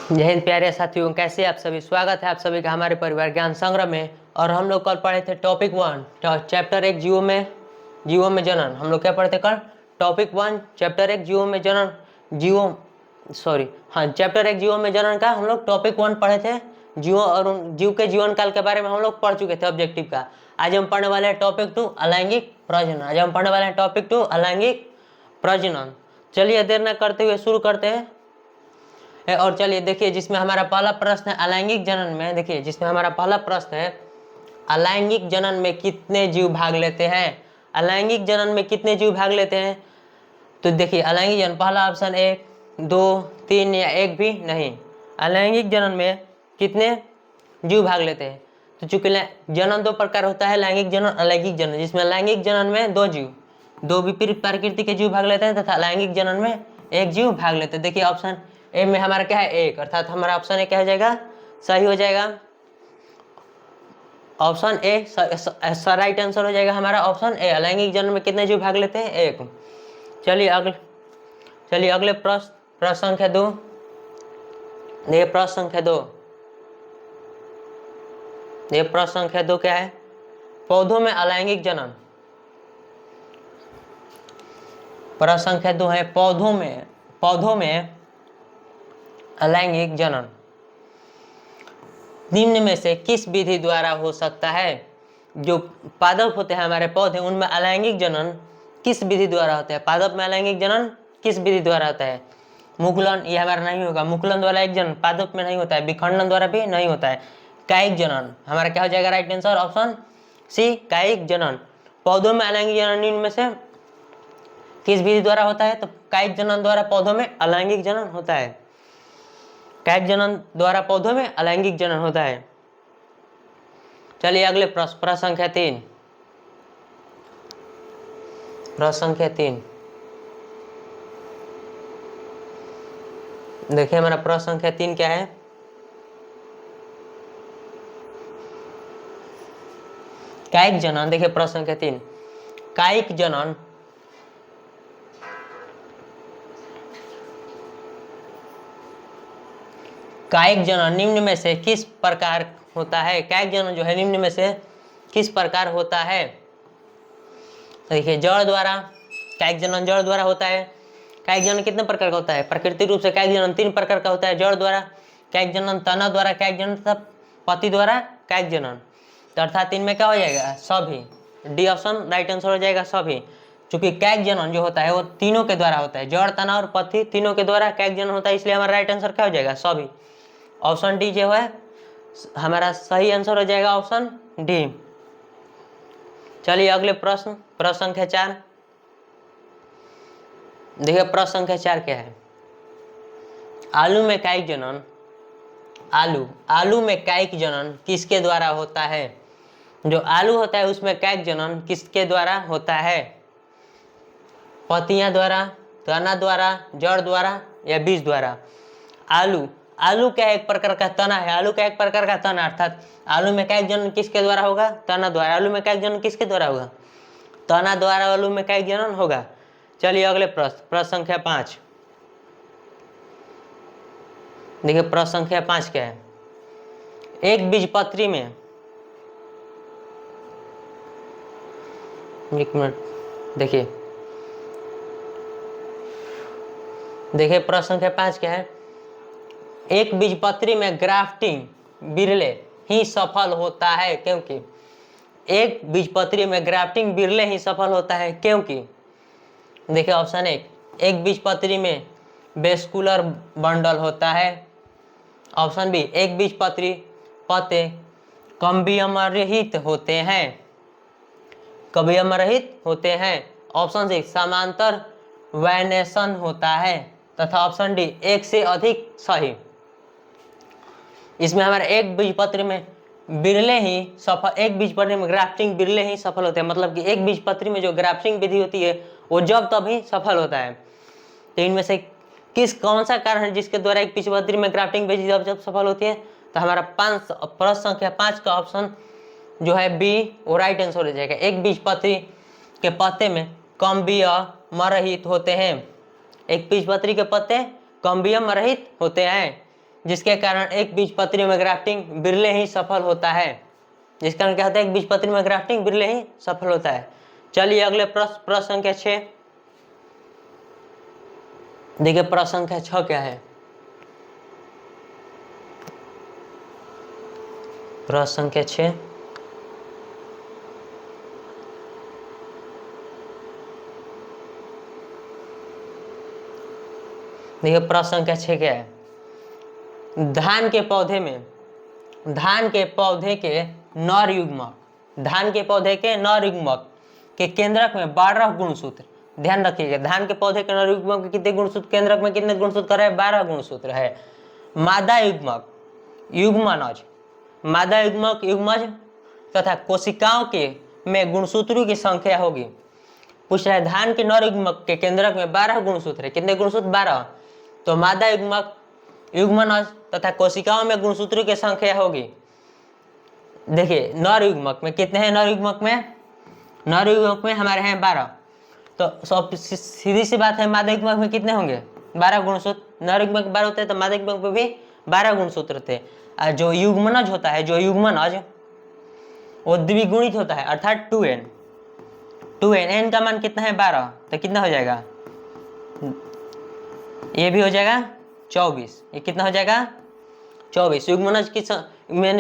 जय हिंद प्यारे साथियों, कैसे आप सभी। स्वागत है आप सभी का हमारे परिवार ज्ञान संग्रह में। और हम लोग कल पढ़े थे टॉपिक 1 चैप्टर 1 जीवों में जनन। हम लोग क्या पढ़े थे कल? टॉपिक 1 चैप्टर 1 जीवों में जनन चैप्टर 1 जीवों में जनन का हम लोग टॉपिक 1 पढ़े थे। जीवों और जीव के जीवन काल के बारे में हम लोग पढ़ चुके थे ऑब्जेक्टिव का। आज हम पढ़ने वाले हैं टॉपिक 2 अलैंगिक प्रजनन। चलिए देर न करते हुए शुरू करते हैं। और चलिए देखिए, जिसमें हमारा पहला प्रश्न है अलैंगिक जनन में। देखिए जिसमें हमारा पहला प्रश्न है अलैंगिक जनन में कितने जीव भाग लेते हैं। अलैंगिक जनन में कितने जीव भाग लेते हैं? तो देखिए अलैंगिक जनन पहला ऑप्शन 1, 2, 3 या 1 भी नहीं। अलैंगिक जनन में कितने जीव भाग लेते हैं? तो चूंकि जनन 2 प्रकार होता है, लैंगिक जनन, अलैंगिक जनन, जिसमें लैंगिक जनन में 2 जीव, 2 विपरीत प्रकृति के जीव भाग लेते हैं तथा लैंगिक जनन में 1 जीव भाग लेते हैं। देखिए ऑप्शन ए में हमारा क्या है 1, अर्थात हमारा ऑप्शन ए क्या हो जाएगा? सही हो जाएगा। ऑप्शन ए राइट आंसर हो जाएगा हमारा ऑप्शन ए। अलैंगिक जनन में कितने जीव भाग लेते हैं? 1। चलिए अगले प्रश्न संख्या 2। ये प्रश्न संख्या 2 क्या है? पौधों में अलैंगिक जनन। प्रश्न संख्या 2 है पौधों में अलैंगिक जनन निम्न में से किस विधि द्वारा हो सकता है? जो पादप होते हैं हमारे पौधे, उनमें अलैंगिक जनन किस विधि द्वारा होता है? पादप में अलैंगिक जनन किस विधि द्वारा होता है? मुकुलन, ये हमारा नहीं होगा। मुकुलन द्वारा एक जनन पादप में नहीं होता है। विखंडन द्वारा भी नहीं होता है। कायिक जनन हमारा क्या हो जाएगा? राइट आंसर ऑप्शन सी, कायिक जनन। पौधों में अलैंगिक जनन निम्न में से किस विधि द्वारा होता है? तो कायिक जनन द्वारा पौधों में अलैंगिक जनन होता है। कायिक जनन द्वारा पौधों में अलैंगिक जनन होता है। चलिए अगले प्रश्न संख्या 3। देखिए हमारा प्रश्न संख्या 3 क्या है? कायिक जनन। देखिए प्रश्न संख्या 3, कायिक जनन निम्न में से किस प्रकार होता है? कायिक जनन जो है निम्न में से किस प्रकार होता है? देखिए जड़ द्वारा, कायिक जनन जड़ द्वारा होता है। कायिक जनन कितने प्रकार का होता है? प्राकृतिक रूप से कायिक जनन 3 प्रकार का होता है। जड़ द्वारा कायिक जनन, तना द्वारा कायिक जनन तथा पति द्वारा कायिक जनन। तो अर्थात इनमें क्या हो जाएगा? सभी। डी ऑप्शन राइट आंसर हो जाएगा, सभी। चूंकि कायिक जनन जो होता है वो तीनों के द्वारा होता है। जड़, तना और पति तीनों के द्वारा कायिक जनन होता है, इसलिए हमारा राइट आंसर क्या हो जाएगा? सभी। ऑप्शन डी जो है हमारा सही आंसर हो जाएगा, ऑप्शन डी। चलिए अगले प्रश्न संख्या 4। देखिए प्रश्न संख्या 4 क्या है? आलू में कायिक जनन किसके द्वारा होता है? जो आलू होता है उसमें कायिक जनन किसके द्वारा होता है? पत्तियां द्वारा, तना द्वारा, जड़ द्वारा या बीज द्वारा? आलू क्या एक प्रकार का तना है। आलू का एक प्रकार का तना, अर्थात आलू में कायिक जनन किसके द्वारा होगा? तना द्वारा। आलू में कायिक जनन किसके द्वारा होगा? तना द्वारा आलू में कायिक जनन होगा। चलिए अगले प्रश्न संख्या 5। देखिए प्रश्न संख्या 5 क्या है? एक बीजपत्री में, एक मिनट, देखिए प्रश्न संख्या 5 क्या है? एक बीजपत्री में ग्राफ्टिंग बिरले ही सफल होता है क्योंकि? एक बीजपत्री में ग्राफ्टिंग बिरले ही सफल होता है क्योंकि? देखिए ऑप्शन 1, एक बीजपत्री में वेस्कुलर बंडल होता है। ऑप्शन बी, एक बीजपत्री पत्ते कम्बियम रहित होते हैं। ऑप्शन सी, समांतर वैनेशन होता है। तथा ऑप्शन डी, एक से अधिक सही। इसमें हमारे एक बीजपत्री में ग्राफ्टिंग बिरले ही सफल होते हैं। मतलब कि एक बीजपत्री में जो ग्राफ्टिंग विधि होती है वो जब तभी सफल होता है। तो इनमें से कौन सा कारण है जिसके द्वारा एक बीजपत्री में ग्राफ्टिंग विधि जब सफल होती है? तो हमारा प्रश्न संख्या 5 का ऑप्शन जो है बी वो राइट आंसर हो जाएगा। एक बीजपत्री के पत्ते में कम्बियम रहित होते हैं। एक बीजपत्री के पत्ते कम्बियम रहित होते हैं। जिसके कारण एक बीजपत्री में ग्राफ्टिंग बिरले ही सफल होता है। जिस कारण क्या होता है, एक बीजपत्री में ग्राफ्टिंग बिरले ही सफल होता है। चलिए अगले प्रश्न संख्या 6 देखिए। प्रश्न संख्या 6 क्या है? प्रश्न संख्या 6 देखिए। प्रश्न संख्या 6 क्या है? धान के पौधे के नर युग्मक, धान के पौधे के नर युग्मक के केंद्रक में 12 गुणसूत्र। ध्यान रखिएगा, धान के पौधे के नर युग्मक में कितने गुणसूत्र, केंद्रक में कितने गुणसूत्र कर रहे हैं? 12 गुणसूत्र है। मादा युग्मक, युग्मनज, मादा युग्मक, युग्मज तथा कोशिकाओं के में गुणसूत्रों की संख्या होगी। पूछ रहा है धान के नर युग्मक के केंद्रक में 12 गुणसूत्र है। कितने गुणसूत्र? 12। तो मादा युग्मक, युग्मनज तथा कोशिकाओं में गुणसूत्रों की संख्या होगी। देखिए नर युग्मक में कितने हैं? नर युग्मक में हमारे हैं 12। तो सब सीधी सी बात है, मादा युग्मक में कितने होंगे? 12 गुणसूत्र। नर युग्मक 12 होते हैं तो मादा युग्मक में भी 12 गुणसूत्र थे। और जो युग्मनज होता है, जो युग्मनज वो द्विगुणित होता है, अर्थात 2n। n का मान कितना है? 12। तो कितना हो जाएगा? ये भी हो जाएगा 24। ये कितना हो जाएगा? 24। युग्मनज की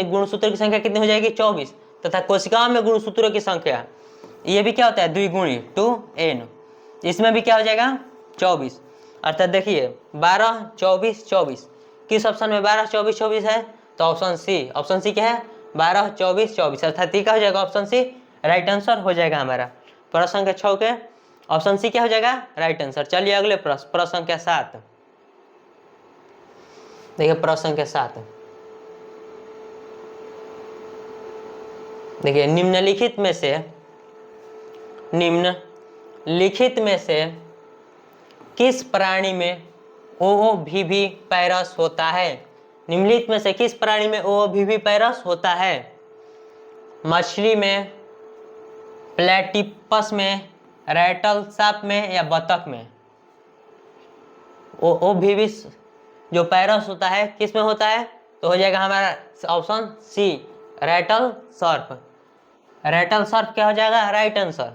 गुणसूत्रों की संख्या कितनी हो जाएगी? 24। तथा कोशिकाओं में गुणसूत्रों की संख्या, ये भी क्या होता है? द्विगुणी 2n। इसमें भी क्या हो जाएगा? 24। अर्थात देखिए 12, 24, 24। किस ऑप्शन में 12, 24, 24 है? तो ऑप्शन सी। ऑप्शन सी क्या है? 12, 24, 24। अर्थात ये क्या हो जाएगा? ऑप्शन सी राइट आंसर हो जाएगा हमारा। प्रश्न संख्या 6 के ऑप्शन सी क्या हो जाएगा? Right answer. चलिए अगले प्रश्न संख्या 7 देखिए। प्रश्न संख्या 7 देखिए। निम्नलिखित में से किस प्राणी में ओओवीवी पैरस होता है? निम्नलिखित में से किस प्राणी में ओओवीवी पैरस होता है? मछली में, प्लेटिपस में, रैटल सांप में या बतख में? ओओवीवी जो पैरस होता है किस में होता है? तो हो जाएगा हमारा ऑप्शन सी, रैटल सर्प। रैटल सर्प क्या हो जाएगा? Right answer.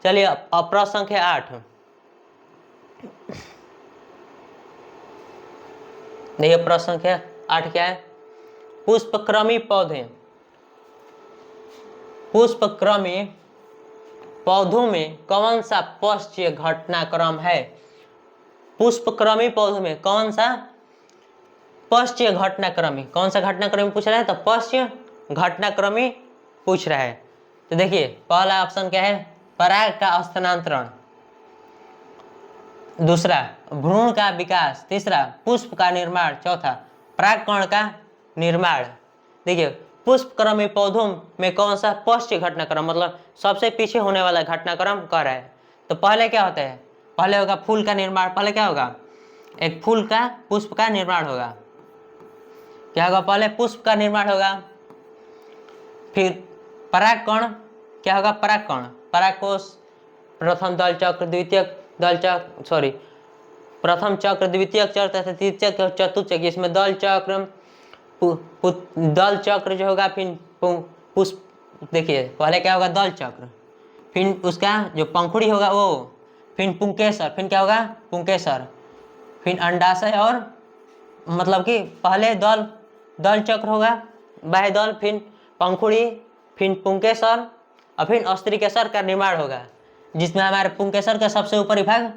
चलिए अब प्रश्न संख्या 8 देखिए। प्रश्न संख्या 8 क्या है? पुष्पक्रमी पौधों में कौन सा पश्चीय घटनाक्रम है? पुष्पक्रमी पौधों में कौन सा पश्चीय घटनाक्रमी, कौन सा घटनाक्रमी पूछ रहा है? तो पश्चीय घटनाक्रमी पूछ रहा है। तो देखिए पहला ऑप्शन क्या है? पराग का स्थानांतरण। दूसरा भ्रूण का विकास। तीसरा पुष्प का निर्माण। चौथा परागकण का निर्माण। देखिए पुष्पक्रमी पौधों में कौन सा पश्चीय घटनाक्रम, मतलब सबसे पीछे होने वाला घटनाक्रम कर रहा है। तो पहले क्या होता है? पहले होगा फूल का निर्माण। पहले क्या होगा? एक फूल का, पुष्प का निर्माण होगा। क्या होगा? पहले पुष्प का निर्माण होगा। फिर परागकण क्या होगा? परागकोश, प्रथम दल चक्र, द्वितीयक दल चक्र, सॉरी प्रथम चक्र, द्वितीयक चक्र तथा तृतीय चतुर्थ चक्र। इसमें दल चक्र, दल चक्र जो होगा, फिर पुष्प। देखिए पहले क्या होगा? दल चक्र, फिर उसका जो पंखुड़ी होगा वो, फिर पुंकेसर, फिर क्या होगा? पुंकेसर, फिर अंडाशय, और मतलब कि पहले दल चक्र होगा, बाह्य दल, फिर पंखुड़ी, फिर पुंकेसर और फिर अस्त्रिकेसर का निर्माण होगा, जिसमें हमारे पुंकेसर का सबसे ऊपरी भाग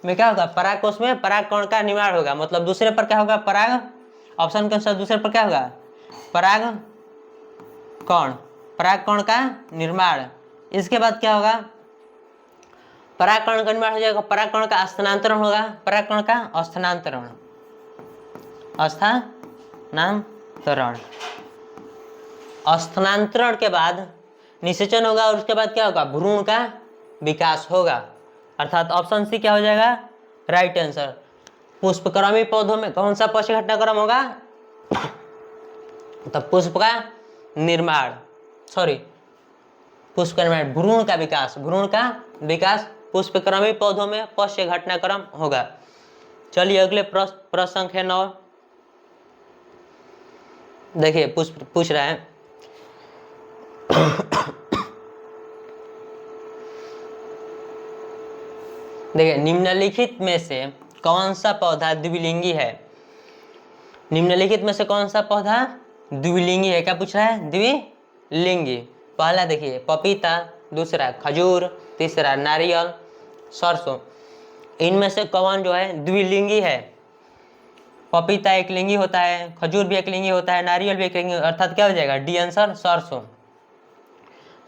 में क्या होगा? परागकोश में परागकण का निर्माण होगा। मतलब दूसरे पर क्या होगा? पराग, ऑप्शन के अनुसार दूसरे पर क्या होगा? परागकण का निर्माण। इसके बाद क्या होगा? परागकण का निर्माण हो जाएगा, परागकण का स्थानांतरण होगा। परागकण का स्थानांतरण स्थानांतरण के बाद निषेचन होगा, और उसके बाद क्या होगा? भ्रूण का विकास होगा। अर्थात ऑप्शन सी क्या हो जाएगा? Right answer. पुष्पक्रमी पौधों में कौन सा पश्चीय घटनाक्रम होगा? तो पुष्प का निर्माण, पुष्प का निर्माण, भ्रूण का विकास पुष्पक्रमी पौधों में पश्चीय घटनाक्रम होगा। चलिए अगले प्रश्न संख्या 9 देखिए पूछ रहा है देखिए निम्नलिखित में से कौन सा पौधा द्विलिंगी है। निम्नलिखित में से कौन सा पौधा द्विलिंगी है। क्या पूछ रहा है? द्विलिंगी। पहला देखिए पपीता, दूसरा खजूर, तीसरा नारियल, सरसों। इनमें से कौन जो है द्विलिंगी है। पपीता एक लिंगी होता है, खजूर भी एक लिंगी होता है, नारियल भी एक लिंगी, अर्थात क्या हो जाएगा? डी आंसर सरसों।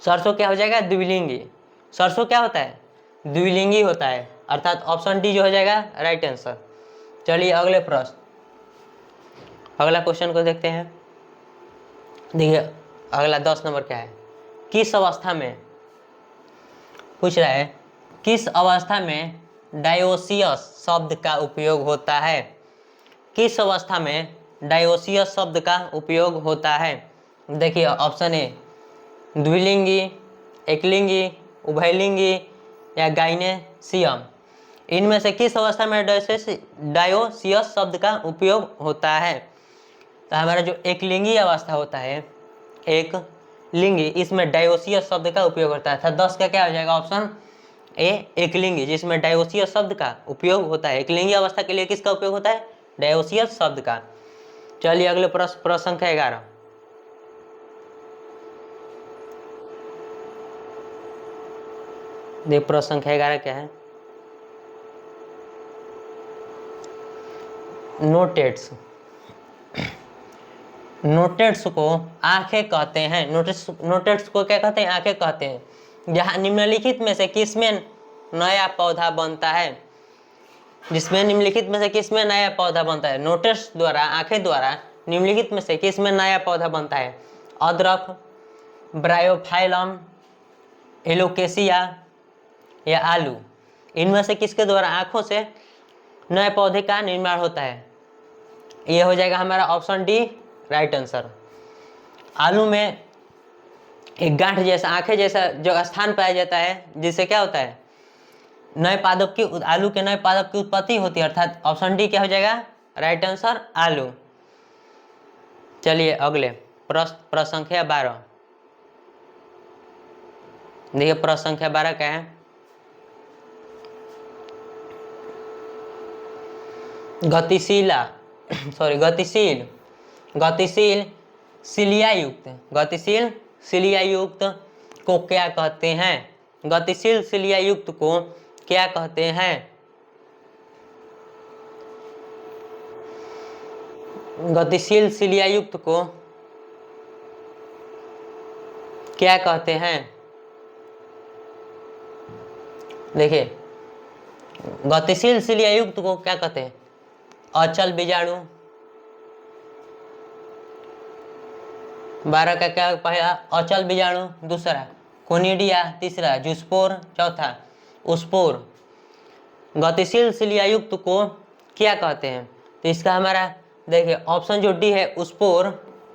सरसों क्या हो जाएगा? द्विलिंगी। सरसों क्या होता है? द्विलिंगी होता है, अर्थात ऑप्शन डी जो हो जाएगा राइट आंसर। चलिए अगले प्रश्न, अगला क्वेश्चन को देखते हैं। देखिए अगला 10 नंबर क्या है? किस अवस्था में, पूछ रहा है किस अवस्था में डायोसियस शब्द का उपयोग होता है। किस अवस्था में डायोसियस शब्द का उपयोग होता है? देखिए ऑप्शन ए द्विलिंगी, एकलिंगी, उभयलिंगी या गाइनेसियम। इनमें से किस अवस्था में डायोसियस शब्द का उपयोग होता है? तो हमारा जो एकलिंगी अवस्था होता है, एक लिंगी, इसमें डायोसियस शब्द का उपयोग होता है। 10 का क्या हो जाएगा? ऑप्शन ए एकलिंगी, जिसमें डायोसियस शब्द का उपयोग होता है। एकलिंगी अवस्था के लिए किसका उपयोग होता है? डायोसियस शब्द का। चलिए अगले प्रश्न संख्या 11। देख प्रश्न संख्या 11 क्या है? नोटेट्स। नोटेट्स को आंखें कहते हैं। नोटेट्स को क्या कहते हैं? आंखें कहते हैं। जहाँ निम्नलिखित में से किसमें नया पौधा बनता है? जिसमें निम्नलिखित में से किसमें नया पौधा बनता है? नोटेट्स द्वारा, आंखें द्वारा निम्नलिखित में से किसमें नया पौधा बनता है? अदरक, ब्रायोफाइलम, एलोकेसिया या आलू। इनमें से किसके द्वारा आंखों से नए पौधे का निर्माण होता है? ये हो जाएगा हमारा ऑप्शन डी राइट आंसर। आलू में एक गांठ जैसा, आंखें जैसा जो स्थान पाया जाता है, जिससे क्या होता है? नए पादप की, आलू के नए पादप की उत्पत्ति होती है, अर्थात ऑप्शन डी क्या हो जाएगा राइट आंसर? आलू। चलिए अगले प्रश्न संख्या 12। देखिए प्रश्न संख्या 12 क्या है? गतिशील सिलिया युक्त को क्या कहते हैं? गतिशील सिलिया युक्त को क्या कहते हैं? गतिशील सिलिया युक्त को क्या कहते हैं? देखिए गतिशील सिलिया युक्त को क्या कहते हैं? अचल बीजाणु। 12 का क्या? पहला अचल बीजाणु, दूसरा कोनिडिया, तीसरा जूस्पोर, चौथा उस्पोर। गतिशील सिलिया युक्त को क्या कहते हैं? तो इसका हमारा देखिए ऑप्शन जो डी है उस्पोर,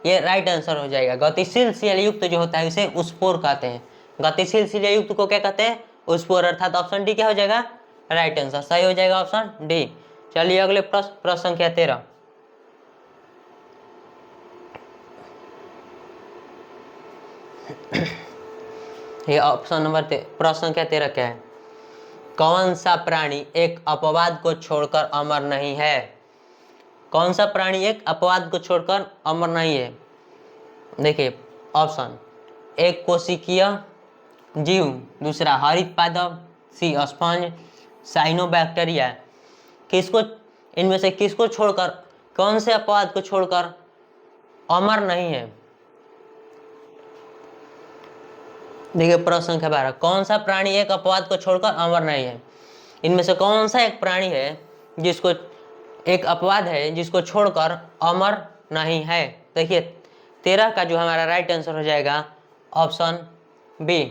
ये राइट आंसर हो जाएगा। गतिशील सिलिया युक्त जो होता है उसे उस्पोर कहते हैं। गतिशील सिलिया युक्त को क्या कहते हैं? उस्पोर, अर्थात ऑप्शन डी क्या हो जाएगा राइट आंसर। सही हो जाएगा ऑप्शन डी। चलिए अगले प्रश्न संख्या 13। ये ऑप्शन नंबर प्रश्न संख्या 13 क्या है? कौन सा प्राणी एक अपवाद को छोड़कर अमर नहीं है? कौन सा प्राणी एक अपवाद को छोड़कर अमर नहीं है? देखिए ऑप्शन एक कोशिकीय जीव, दूसरा हरित पादप, सी स्पंज, साइनोबैक्टीरिया। किसको, इनमें से किसको छोड़कर, कौन से अपवाद को छोड़कर अमर नहीं है? देखिए प्रश्न संख्या 12, कौन सा प्राणी एक अपवाद को छोड़कर अमर नहीं है? इनमें से कौन सा एक प्राणी है जिसको, एक अपवाद है जिसको छोड़कर अमर नहीं है? देखिए 13 का जो हमारा राइट आंसर हो जाएगा ऑप्शन बी।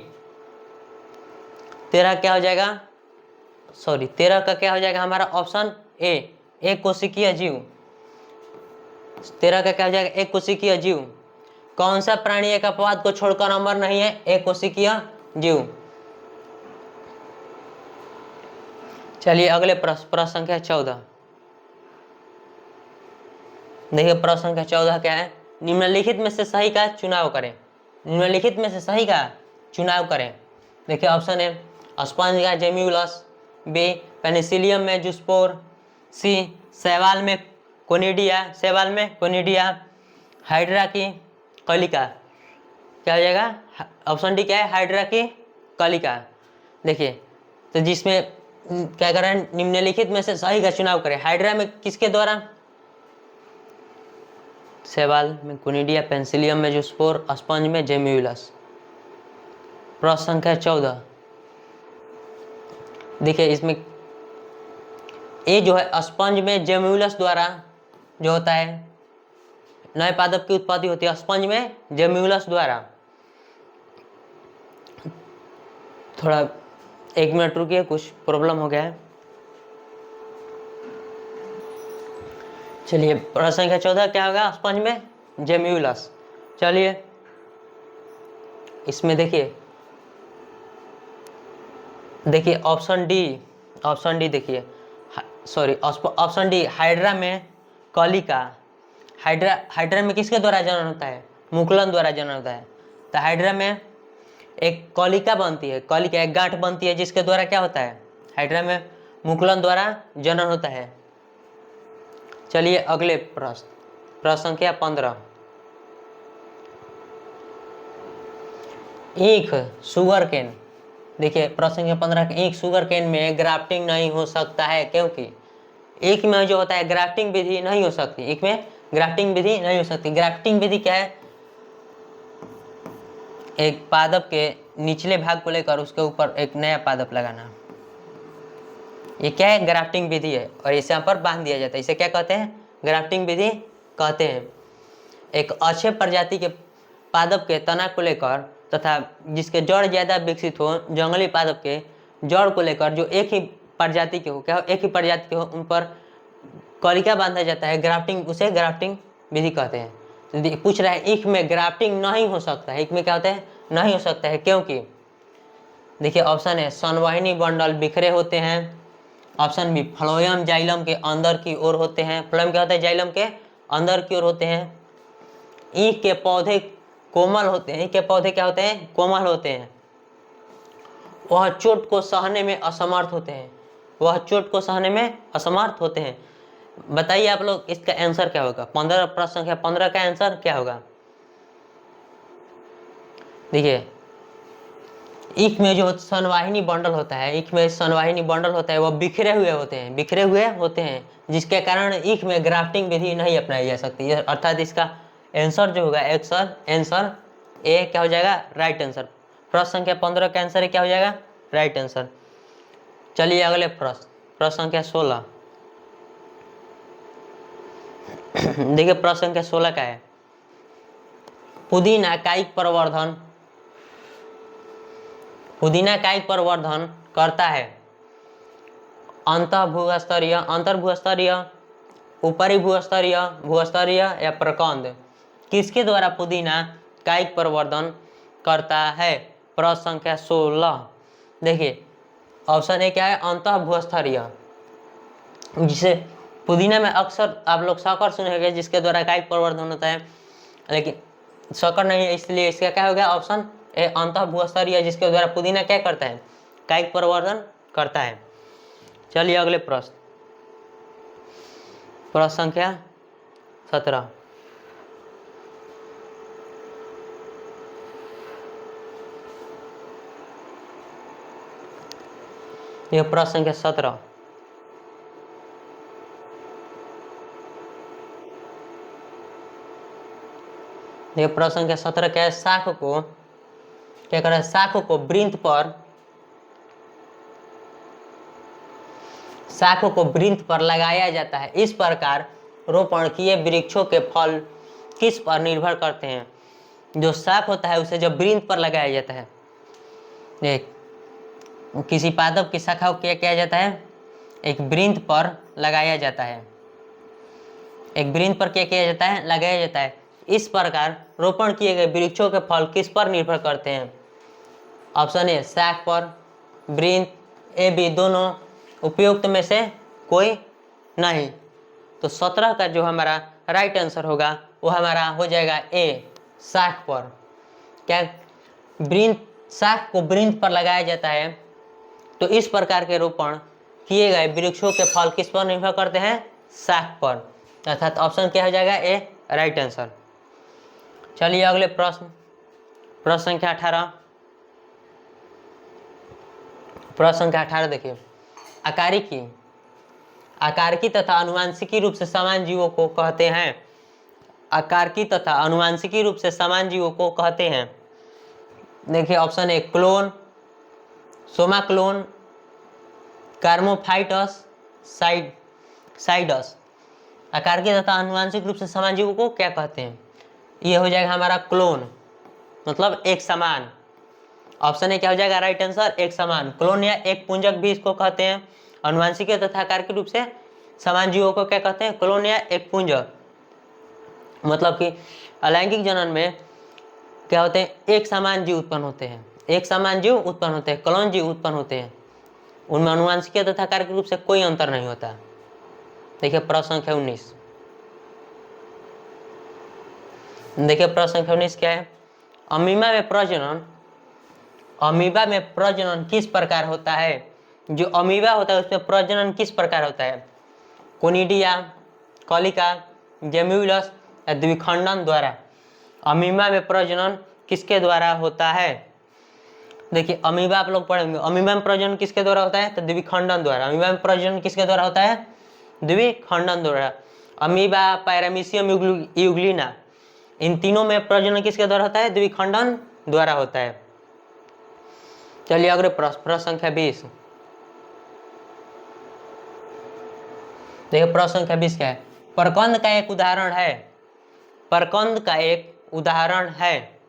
13 क्या हो जाएगा? 13 का क्या हो जाएगा हमारा? ऑप्शन ए, एक कोशिकीय जीव। 13 का क्या हो जाएगा? एक कोशिकीय जीव। कौन सा प्राणी एक अपवाद को छोड़कर अमर नहीं है? एक कोशिकीय जीव। चलिए अगले प्रश्न संख्या 14। देखिए प्रश्न संख्या 14 क्या है? निम्नलिखित में से सही का चुनाव करें। निम्नलिखित में से सही का चुनाव करें। देखिए ऑप्शन ए स्पंज का जेम्यूलस, बी पेनिसिलियम में जूस्पोर, सी शैवाल में कोनिडिया, हाइड्रा की कलिका। क्या हो जाएगा? ऑप्शन डी क्या है? हाइड्रा की कलिका। देखिए तो जिसमें क्या कर रहे हैं, निम्नलिखित में से सही का चुनाव करें। हाइड्रा में किसके द्वारा? शैवाल में कोनिडिया, पेनिसिलियम में जूस्पोर, स्पंज में जेम्यूलस। प्रश्न संख्या 14। देखिए इसमें ए जो है स्पंज में जेम्यूलस द्वारा जो होता है, नए पादप की उत्पत्ति होती है स्पंज में जेम्यूलस द्वारा। थोड़ा 1 मिनट रुकिए, कुछ प्रॉब्लम हो गया है। चलिए प्रश्न संख्या 14 क्या होगा? स्पंज में जेम्यूलस। चलिए इसमें देखिए ऑप्शन डी देखिए, सॉरी ऑप्शन डी हाइड्रा में कलिका। हाइड्रा में किसके द्वारा जनन होता है? मुकुलन द्वारा जनन होता है। तो हाइड्रा में एक कलिका बनती है, कलिका एक गांठ बनती है जिसके द्वारा क्या होता है? हाइड्रा में मुकुलन द्वारा जनन होता है। चलिए अगले प्रश्न संख्या 15। ईख शुगर केन। देखिए प्रश्न संख्या 15 के ईख शुगर केन में ग्राफ्टिंग नहीं हो सकता है क्योंकि ईख में जो होता है ग्राफ्टिंग विधि नहीं हो सकती। ईख में ग्राफ्टिंग विधि नहीं हो सकती। ग्राफ्टिंग विधि क्या है? एक पादप के निचले भाग को लेकर उसके ऊपर एक नया पादप लगाना, ये क्या है? ग्राफ्टिंग विधि है। और इसे यहाँ पर बांध दिया जाता है, इसे क्या कहते हैं? ग्राफ्टिंग विधि कहते हैं। एक अच्छे प्रजाति के पादप के तना को लेकर तथा जिसके जड़ ज्यादा विकसित हो, जंगली पादप के जड़ को लेकर जो एक ही प्रजाति के हो, क्या हो? एक ही प्रजाति के हो, उन पर कलिका बांधा जाता है, ग्राफ्टिंग, उसे ग्राफ्टिंग विधि कहते हैं। तो पूछ रहा है ईख में ग्राफ्टिंग नहीं हो सकता है। ईख में क्या होता है? नहीं हो सकता है क्योंकि देखिए ऑप्शन है संवहनी बंडल बिखरे होते हैं, ऑप्शन बी फ्लोएम जाइलम के अंदर की ओर होते हैं। फ्लोएम क्या होता है? जाइलम के अंदर की ओर होते हैं। ईख के पौधे कोमल होते हैं। ईख के पौधे क्या होते हैं? कोमल होते हैं। वह चोट को सहने में असमर्थ होते हैं। वह चोट को सहने में असमर्थ होते हैं। बताइए आप लोग इसका आंसर क्या होगा? 15 प्रश्न संख्या 15 का आंसर क्या होगा? देखिए ईख में जो संवाहिनी बंडल होता है, ईख में संवाहिनी बंडल होता है, वह बिखरे हुए होते हैं, जिसके कारण ईख में ग्राफ्टिंग विधि नहीं अपनाई जा सकती है। अर्थात इसका आंसर जो होगा आंसर ए क्या हो जाएगा? Right answer. प्रश्न संख्या 15 का आंसर क्या हो जाएगा? Right answer. चलिए अगले प्रश्न संख्या 16। देखिए प्रश्न संख्या 16 का है पुदीना कायिक प्रवर्धन करता है अंतर्भूस्तरीय, ऊपरी भूस्तरीय या प्रकंद। किसके द्वारा पुदीना कायिक प्रवर्धन करता है? प्रश्न संख्या 16। देखिए ऑप्शन ए क्या है? अंतःभूस्तरीय, जिसे पुदीना में अक्सर आप लोग शक्कर सुने होंगे जिसके द्वारा कायिक प्रवर्धन होता है, लेकिन शक्कर नहीं है, इसलिए इसका क्या हो गया? ऑप्शन ए अंतःभूस्तरीय, जिसके द्वारा पुदीना क्या करता है? कायिक प्रवर्धन करता है। चलिए अगले प्रश्न संख्या 17। यह प्रश्न संख्या 17। यह प्रश्न संख्या 17 क्या है? शाख को क्या कर रहा है? शाख को वृंत पर लगाया जाता है। इस प्रकार रोपण किए वृक्षों के फल किस पर निर्भर करते हैं? जो शाख होता है उसे जब वृंत पर लगाया जाता है, किसी पादप की शाखा को क्या किया जाता है? एक वृंत पर लगाया जाता है। एक वृंत पर क्या किया जाता है? लगाया जाता है। इस प्रकार रोपण किए गए वृक्षों के फल किस पर निर्भर करते हैं? ऑप्शन ए शाख पर, वृंत, ए बी दोनों, उपयुक्त में से कोई नहीं। तो 17 का जो हमारा राइट आंसर होगा वो हमारा हो जाएगा ए, शाख पर। क्या वृंत, शाख को वृंत पर लगाया जाता है, तो इस प्रकार के रोपण किए गए वृक्षों के फल किस पर निर्भर करते हैं? शाख पर। अर्थात ऑप्शन क्या हो जाएगा? ए, राइट आंसर। चलिए अगले प्रश्न, प्रश्न संख्या 18। प्रश्न संख्या 18 देखिए, आकारिकी, आकारिकी तथा अनुवांशिकी रूप से समान जीवों को कहते हैं। आकारिकी तथा अनुवांशिकी रूप से समान जीवों को कहते हैं। देखिए ऑप्शन ए क्लोन, सोमाक्लोन, कार्मोफाइटस, साइडस। आकारिकी तथा अनुवांशिक रूप से समान जीवों को क्या कहते हैं? ये हो जाएगा हमारा क्लोन, मतलब एक समान। ऑप्शन ए क्या हो जाएगा? राइट आंसर, एक समान। क्लोन या एक पुंजक भी इसको कहते हैं। अनुवांशिक तथा आकारिकी रूप से समान जीवों को क्या कहते हैं? क्लोन या एक पुंजक। मतलब कि अलैंगिक जनन में क्या होते हैं? एक समान जीव उत्पन्न होते हैं, एक समान जीव उत्पन्न होते हैं, क्लोन जीव उत्पन्न होते हैं। उनमें अनुवांशिक तथा आकारिक रूप से कोई अंतर नहीं होता। देखिए प्रश्न संख्या 19। देखिए प्रश्न संख्या 19 क्या है? अमीबा में प्रजनन, अमीबा में प्रजनन किस प्रकार होता है? जो अमीबा होता है उसमें प्रजनन किस प्रकार होता है? कोनिडिया, कॉलिका, जेम्यूलस या द्विखंडन द्वारा। अमीबा में प्रजनन किसके द्वारा होता है? देखिए अमीबा आप लोग पढ़ेंगे, अमीबा में प्रजनन किसके द्वारा होता है? तो द्विखंडन द्वारा। अमीबा में प्रजनन किसके द्वारा होता है? द्विखंडन द्वारा। अमीबा, पैरामीशियम यूग्लिना, इन तीनों में प्रजनन किसके द्वारा होता है? द्विखंडन द्वारा होता है। चलिए अगले प्रश्न, प्रश्न संख्या 20। देखिए प्रश्न संख्या 20 क्या है? प्रकंद का एक उदाहरण है, प्रकंद का एक उदाहरण है।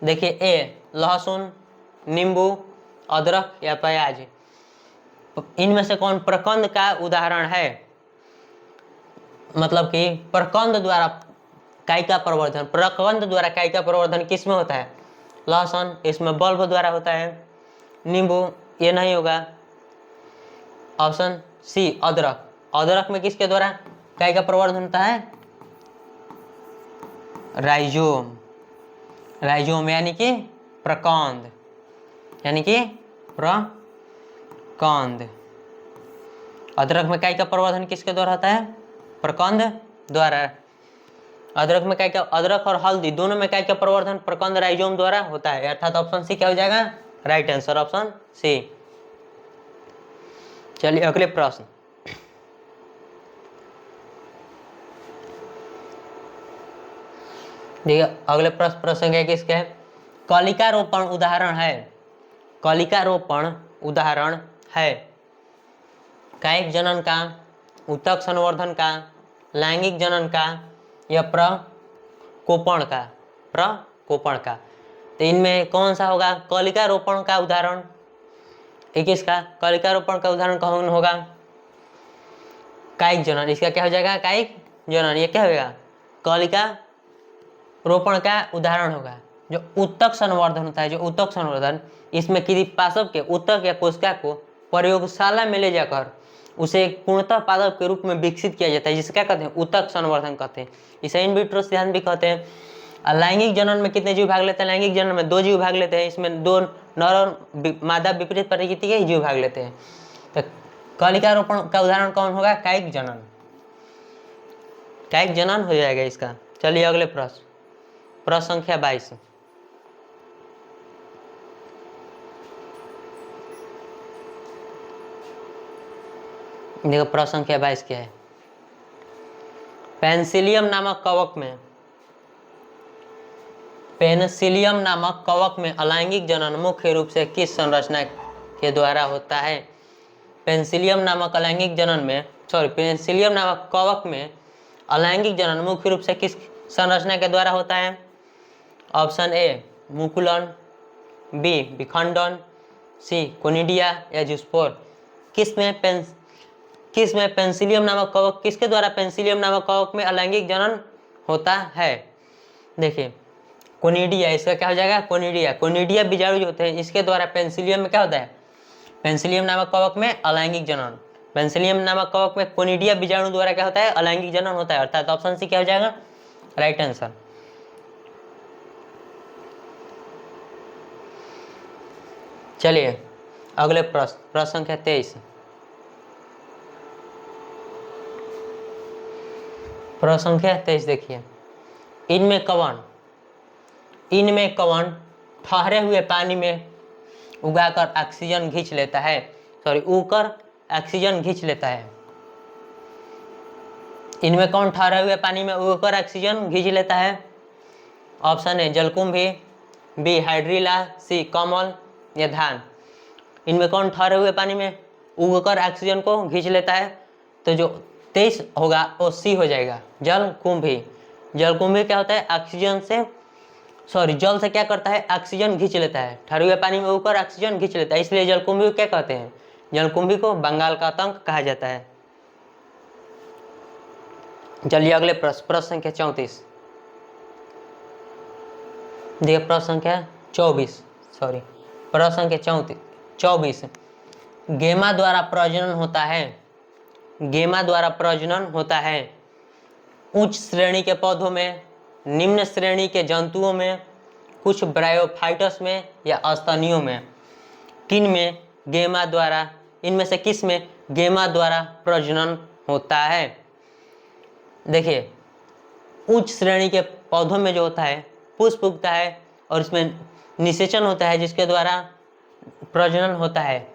देखिए ए लहसुन, नींबू, अदरक या प्याज। इनमें से कौन प्रकंद का उदाहरण है? मतलब कि प्रकंद द्वारा कायिका प्रवर्धन, प्रकंद द्वारा कायिका प्रवर्धन किसमें होता है? लहसुन, इसमें बल्ब द्वारा होता है। नींबू, ये नहीं होगा। ऑप्शन सी अदरक, अदरक में किसके द्वारा कायिका प्रवर्धन होता है? राइजोम, राइजोम यानी कि प्रकंद, यानी कि प्रकंद। अदरक में कायिका प्रवर्धन किसके द्वारा होता है? प्रकंद द्वारा। अदरक में कायिका, अदरक और हल्दी दोनों में कायिका प्रवर्धन प्रकंद राइजोम द्वारा होता है। अर्थात ऑप्शन सी क्या हो जाएगा? Right answer, option C. चलिए अगले प्रश्न, देखिए अगले प्रश्न, प्रश्न क्या किसके है? कलिका रोपण उदाहरण है, कलिका रोपण उदाहरण है। कायिक जनन का, ऊतक संवर्धन का, लैंगिक जनन का या प्रकोपण का? प्रकोपण का। तो इनमें कौन सा होगा कलिका रोपण का उदाहरण? 21 का कलिका रोपण का उदाहरण कौन होगा? कायिक जनन। इसका क्या हो जाएगा? कायिक जनन। ये क्या होगा? कलिका रोपण का उदाहरण होगा। जो ऊतक संवर्धन होता है, जो ऊतक संवर्धन, इसमें किसी पादप के ऊतक या कोशिका को प्रयोगशाला में ले जाकर उसे एक पूर्णतः पादप के रूप में विकसित किया जाता है, जिसे क्या कहते हैं? ऊतक संवर्धन कहते हैं। इसे इन विट्रो सिद्धांत भी कहते हैं। लैंगिक जनन में कितने जीव भाग लेते हैं? लैंगिक जनन में 2 जीव भाग लेते हैं। इसमें 2 नर और मादा विपरीत प्रकृति के जीव भाग लेते हैं। तो कलिका रोपण का उदाहरण कौन होगा? कायिक जनन, कायिक जनन हो जाएगा इसका। चलिए अगले प्रश्न, प्रश्न संख्या 22। देखो प्रश्न संख्या 22 क्या है? पेनिसिलियम नामक कवक में, पेनिसिलियम नामक कवक में अलैंगिक जनन मुख्य रूप से किस संरचना के द्वारा होता है? पेनिसिलियम नामक अलैंगिक जनन में, पेनिसिलियम नामक कवक में अलैंगिक जनन मुख्य रूप से किस संरचना के द्वारा होता है? ऑप्शन ए मुकुलन, बी विखंडन, सी कोनिडिया या जिस्पोर। किसमें पेनिसिलियम नामक कवक, किसके द्वारा पेनिसिलियम नामक कवक में अलैंगिक जनन होता है? देखिए कोनिडिया, इसका क्या हो जाएगा? कोनिडिया। कोनिडिया बीजाणु जो होते हैं इसके द्वारा पेनिसिलियम में क्या होता है? पेनिसिलियम नामक कवक में अलैंगिक जनन पेंसिलियम नामक कवक में कोनिडिया बीजाणु द्वारा क्या होता है, अलैंगिक जनन होता है, अर्थात ऑप्शन सी क्या हो जाएगा, राइट आंसर। चलिए अगले प्रश्न संख्या 23। प्रश्न संख्या 23 देखिए, इनमें कौन ठहरे हुए पानी में उगाकर ऑक्सीजन खींच लेता है, उगकर ऑक्सीजन खींच लेता है। इनमें कौन ठहरे हुए पानी में उगकर ऑक्सीजन खींच लेता है? ऑप्शन ए जलकुंभी, बी हाइड्रिला, सी कमल या धान। इनमें कौन ठहरे हुए पानी में उगकर ऑक्सीजन को खींच लेता है? तो जो 23 होगा वो सी हो जाएगा, जलकुंभी। जलकुंभी क्या होता है, ऑक्सीजन से जल से क्या करता है, ऑक्सीजन खींच लेता है, ठहरे हुए पानी में उगकर ऑक्सीजन खींच लेता है, इसलिए जलकुंभी को क्या कहते हैं, जलकुंभी को बंगाल का आतंक कहा जाता है। चलिए अगले प्रश्न संख्या 34 देखिए, प्रश्न संख्या 24 प्रश्न संख्या 24। गेमा द्वारा प्रजनन होता है उच्च श्रेणी के पौधों में, निम्न श्रेणी के जंतुओं में, कुछ ब्रायोफाइटस में या स्तनियों में। इनमें से किस में गेमा द्वारा प्रजनन होता है? देखिए, उच्च श्रेणी के पौधों में जो होता है पुष्प उगता है और इसमें निषेचन होता है जिसके द्वारा प्रजनन होता है।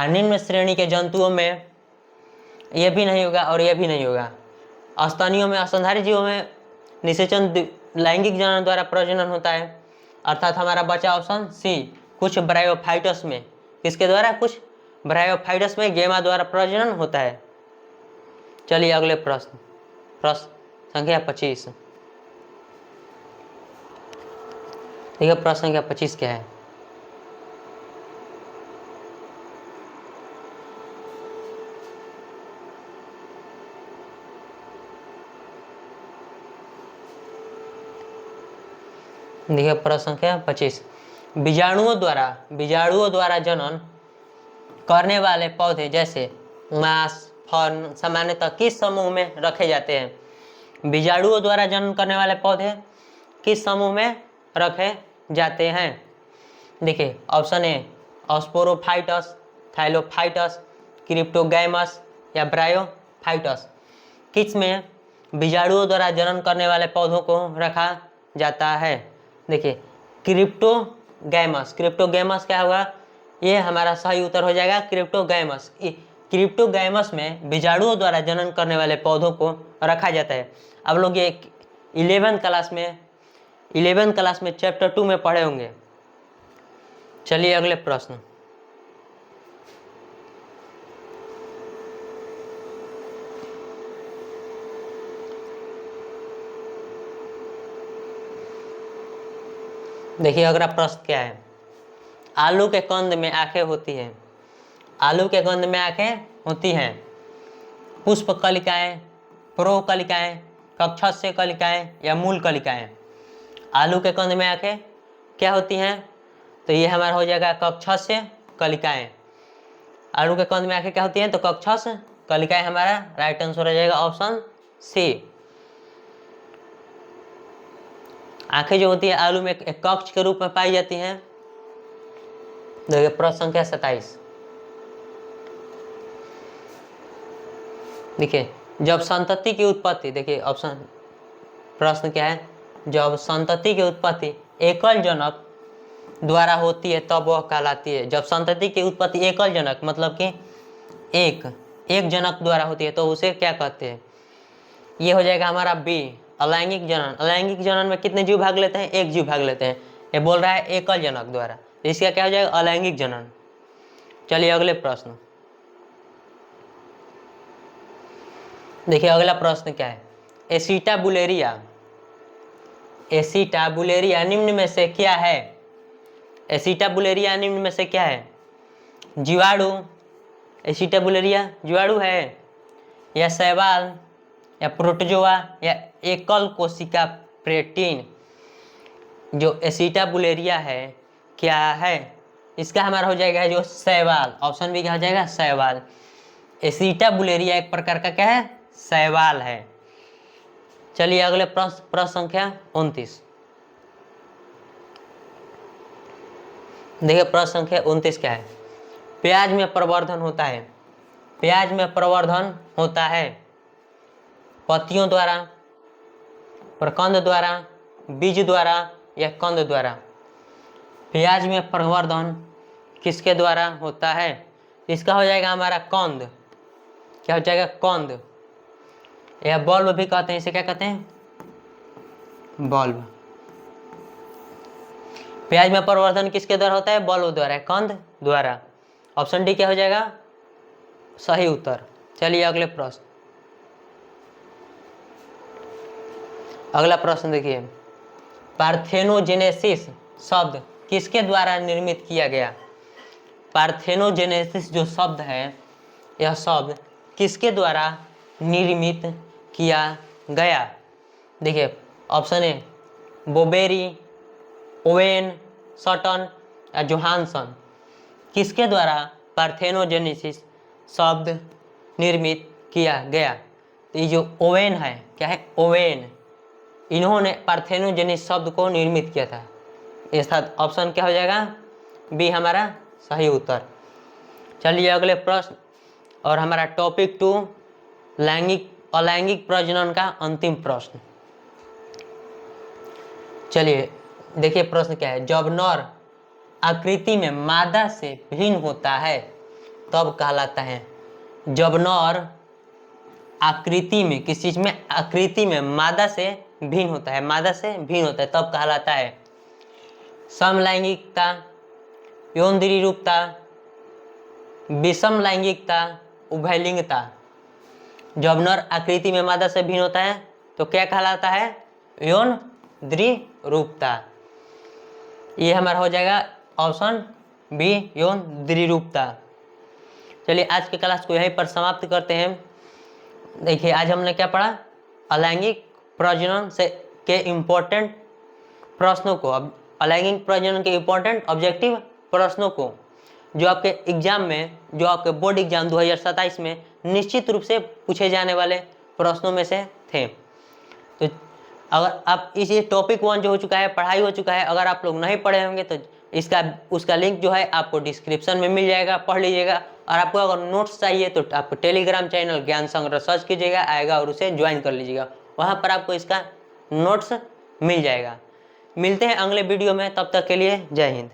निम्न श्रेणी के जंतुओं में यह भी नहीं होगा और यह भी नहीं होगा। स्तनियों में, स्तनधारी जीवों में निषेचन लैंगिक जनन द्वारा प्रजनन होता है, अर्थात हमारा बचा ऑप्शन सी, कुछ ब्रायोफाइटस में। किसके द्वारा? कुछ ब्रायोफाइटस में गेमा द्वारा प्रजनन होता है। चलिए अगले प्रश्न संख्या 25 देखिए, प्रश्न संख्या 25 क्या है? देखिए प्रश्न संख्या 25। बीजाणुओं द्वारा जनन करने वाले पौधे जैसे मांस, फर्न सामान्यतः किस समूह में रखे जाते हैं? बीजाणुओं द्वारा जनन करने वाले पौधे किस समूह में रखे जाते हैं? देखिए ऑप्शन ए ऑस्पोरोफाइटस, थाइलोफाइटस, क्रिप्टोगैमस या ब्रायोफाइटस। किस में बीजाणुओं द्वारा जनन करने वाले पौधों को रखा जाता है? देखिए क्रिप्टोगैमस क्या होगा, ये हमारा सही उत्तर हो जाएगा क्रिप्टोगैमस। क्रिप्टोगैमस में बीजाणुओं द्वारा जनन करने वाले पौधों को रखा जाता है। अब लोग ये 11th क्लास में चैप्टर 2 में पढ़े होंगे। चलिए अगले प्रश्न देखिए, अगला प्रश्न क्या है? आलू के कंद में आंखें होती हैं। आलू के कंद में आंखें होती हैं। पुष्प कलिकाएं, प्रोकलिकाएं, कक्षस्य कलिकाएं या मूल कलिकाएं। आलू के कंद में आंखें क्या होती हैं? तो ये हमारा हो जाएगा कक्षस्य कलिकाएं। आलू के कंद में आंखें क्या होती हैं? तो कक्षस्य कलिकाएं हमारा राइट आंसर हो जाएगा ऑप्शन सी। आंखें जो होती है आलू में एक कक्ष के रूप में पाई जाती हैं। देखिए प्रश्न संख्या 27। देखिए, जब संतति की उत्पत्ति, देखिए ऑप्शन प्रश्न क्या है, जब संतति की उत्पत्ति एकल जनक द्वारा होती है तब वह कहलाती है। जब संतति की उत्पत्ति एकल जनक मतलब कि एक जनक द्वारा होती है तो उसे क्या कहते हैं? ये हो जाएगा हमारा बी, अलैंगिक जनन। अलैंगिक जनन में कितने जीव भाग लेते हैं? एक जीव भाग लेते हैं। ये बोल रहा है एकल जनक द्वारा, इसका क्या हो जाएगा? अलैंगिक जनन। चलिए अगले प्रश्न देखिए, अगला प्रश्न क्या है? एसिटाबुलेरिया निम्न में से क्या है? एसिटाबुलेरिया निम्न में से क्या है? जीवाणु, एसिटाबुलेरिया जीवाणु है या शैवाल या प्रोटोजोआ या एकल कोशिका प्रोटीन? जो एसिटाबुलेरिया है क्या है? इसका हमारा हो जाएगा जो शैवाल। ऑप्शन बी क्या हो जाएगा? शैवाल। एसिटाबुलेरिया एक प्रकार का क्या है, शैवाल है। चलिए अगले प्रश्न संख्या 29। देखिए प्रश्न संख्या 29 क्या है। प्याज में प्रवर्धन होता है, प्याज में प्रवर्धन होता है पत्तियों द्वारा, प्रकंद द्वारा, बीज द्वारा या कंद द्वारा। प्याज में प्रवर्धन किसके द्वारा होता है, इसका हो जाएगा हमारा कंद। क्या हो जाएगा, कंद या बल्ब भी कहते हैं, इसे क्या कहते हैं, बल्ब। प्याज में प्रवर्धन किसके द्वारा होता है, बल्ब द्वारा, कंद द्वारा। ऑप्शन डी क्या हो जाएगा सही उत्तर। चलिए अगले प्रश्न, अगला प्रश्न देखिए। पार्थेनोजेनेसिस शब्द किसके द्वारा निर्मित किया गया। पार्थेनोजेनेसिस जो शब्द है, यह शब्द किसके द्वारा निर्मित किया गया। देखिए ऑप्शन ए बोबेरी, ओवेन, सटन या जोहानसन। किसके द्वारा पार्थेनोजेनेसिस शब्द निर्मित किया गया। तो ये जो ओवेन है, क्या है, ओवेन, इन्होंने पार्थेनोजेनेसिस शब्द को निर्मित किया था। इसका ऑप्शन क्या हो जाएगा, बी हमारा सही उत्तर। चलिए अगले प्रश्न, और हमारा टॉपिक 2 अलैंगिक प्रजनन का अंतिम प्रश्न। चलिए देखिए प्रश्न क्या है। जब नर आकृति में मादा से भिन्न होता है तब कहलाता है। जब नर आकृति में, किस चीज में, आकृति में मादा से भिन्न होता है, मादा से भिन्न होता है तब कहलाता है समलैंगिकता, यौन द्विरूपता, विषम लैंगिकता, उभयलिंगता। जब नर आकृति में मादा से भिन्न होता है तो क्या कहलाता है, यौन द्विरूपता। ये हमारा हो जाएगा ऑप्शन बी, यौन द्विरूपता। चलिए आज के क्लास को यहीं पर समाप्त करते हैं। देखिए आज हमने क्या पढ़ा, अलैंगिक प्रजनन से के इम्पोर्टेंट प्रश्नों को, अब अलैंगिक प्रजनन के इम्पोर्टेंट ऑब्जेक्टिव प्रश्नों को, जो आपके एग्जाम में, जो आपके बोर्ड एग्जाम 2027 में निश्चित रूप से पूछे जाने वाले प्रश्नों में से थे। तो अगर आप इस टॉपिक 1 जो हो चुका है, पढ़ाई हो चुका है, अगर आप लोग नहीं पढ़े होंगे तो उसका लिंक जो है आपको डिस्क्रिप्शन में मिल जाएगा, पढ़ लीजिएगा। और आपको अगर नोट्स चाहिए तो आपको टेलीग्राम चैनल ज्ञान संग्रह सर्च कीजिएगा, आएगा और उसे ज्वाइन कर लीजिएगा, वहाँ पर आपको इसका नोट्स मिल जाएगा। मिलते हैं अगले वीडियो में, तब तक के लिए जय हिंद।